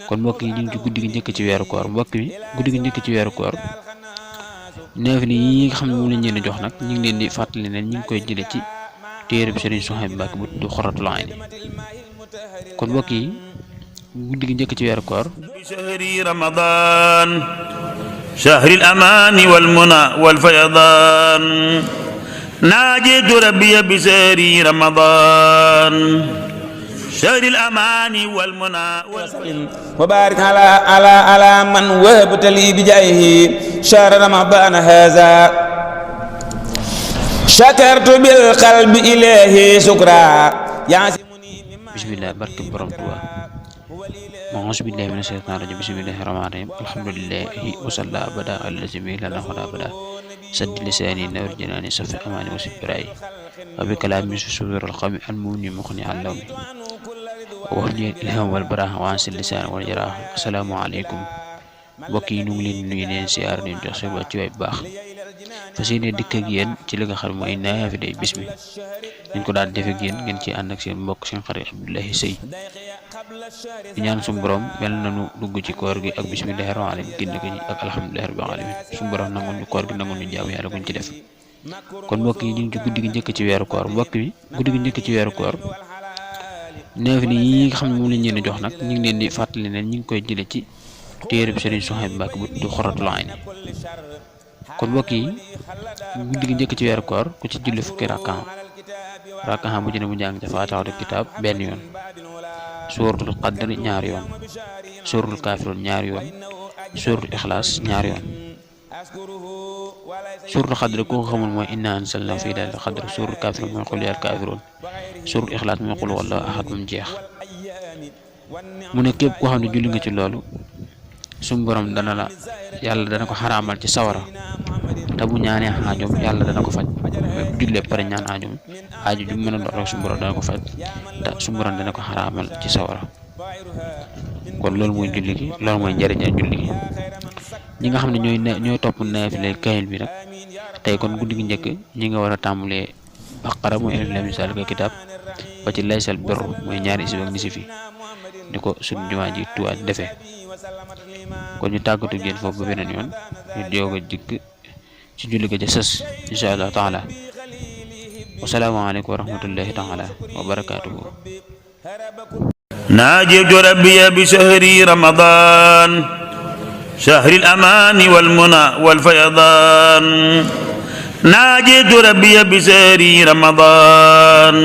kon mbokk yi ñu ngi ci guddi gi njëkk ci weeru koor mbokk mi guddi gi njëkk ci weeru koor naafila yi nga xam ne moom lañ leen di jox nag ñu ngi leen di fàttali ne ñu ngi koy jële ci téere bi Sëriñ Souhaïbou Mbacké bu tudd Xuratul Ayni kon mbokk yi guddi gi njëkk ci weeru koor shahri ramadan shahril amani wal muna wal fayadan najitu rabbiya bi shahri ramadan shahril amani wal muna wa barik ala man wahabta li bi jayhi shahr ramadan hadha shakartu bil qalbi ilayhi shukra bismillah barke borom Tuuba a'uuzu billahi mina shaytaani rajiim bismillahi rahmaani rahiim alhamdulillahi wa salla abada allazi bi lana wala abada saddi lisaani nawir jinaani safi amaani wa sibrayi wa bi kalaami sudur alqawmi almuni muxni allawmi wax li ilham wal baraax wa ansil lisaan wal jaraax assalaamu aleykum mbokk yi ñu ngi leen nuyu leen siyaar leen jox seen wàcc waay bu baax fas yéene dikk ak yéen ci li nga xam mooy naafila bis mi ñu ko daan defee ak yéen ngeen ci ànd ak seen mbokk seen xarit Abdoulaye Seye di ñaan suñu borom mel nañu dugg ci koor gi ak bismillahi rahmaani rahiim génn ko ci ak alhamdulillahi rabbil alamin suñu borom nangul ñu koor gi nangul ñu jaamu yàlla guñ ci def kon mbokk yi ñu ngi ci guddi gi njëkk ci weeru koor mbokk mi guddi gi njëkk ci weeru koor naafila yi nga xam ne moom lañ leen di jox nag ñu ngi leen di fàttali ne ñu ngi koy jële ci téere bi Sëriñ Souhaïbou Mbacké bu tudd Xuratul Ayni kon mbokk yi guddi gi njëkk ci weeru koor ku ci julli fukki rakka bu ci ne mu jàng ca faatixatul kitaab benn yoon suuratul qadr ñaari yoon suuratul kaafiruun ñaari yoon suuratul ixlaas ñaari yoon suuratul qadr ku ko xamul mooy innaa anzalnaahu fii laylatil qadr suuratul kaafiruun mooy qul yaa kaafiruun suuratul ixlaas mooy qul huwallaahu ahad mu jeex mu ne képp koo xam ne julli nga ci loolu suñu borom yàlla dana ko xaraamal ci sawara te bu ñaanee aajoom yàlla dana ko faj bu jullee pare ñaan aajoom aajo ju mën a doon rek suñu borom dana ko faj te suñu borom dana ko xaraamal ci sawara kon loolu mooy julli gi loolu mooy njëriñal julli gi ñi nga xam ne ñooy topp naafila kaamil bi nag tey kon guddi gi njëkk ñi nga war a tàmbalee baqara mooy alif laam miim zaalika kitaab ba ci laysal birru mooy ñaari isib ak nisif yi ni ko suñu jumaa ji Tuubaa defee kon ñu tàggatu génn foofu ba beneen yoon ñu doog a dikk ci julli ga ca sës insha allah taala wasalaamu aleykum wa rahmatullahi taala wa barakaatuhu naajitu rabbiya bi shahri ramadan shahril amani wal muna wal fayadan naajitu rabbiya bi shahri ramadan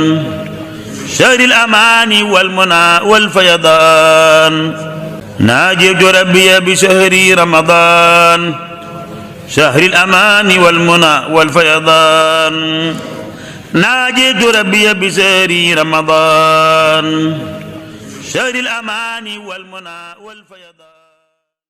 shahril amani wal muna wal fayadan ناجيت ربي بشهر رمضان شهر الأمان والمنى والفيضان ناجيت ربي بشهر رمضان شهر الأمان والمنى والفيضان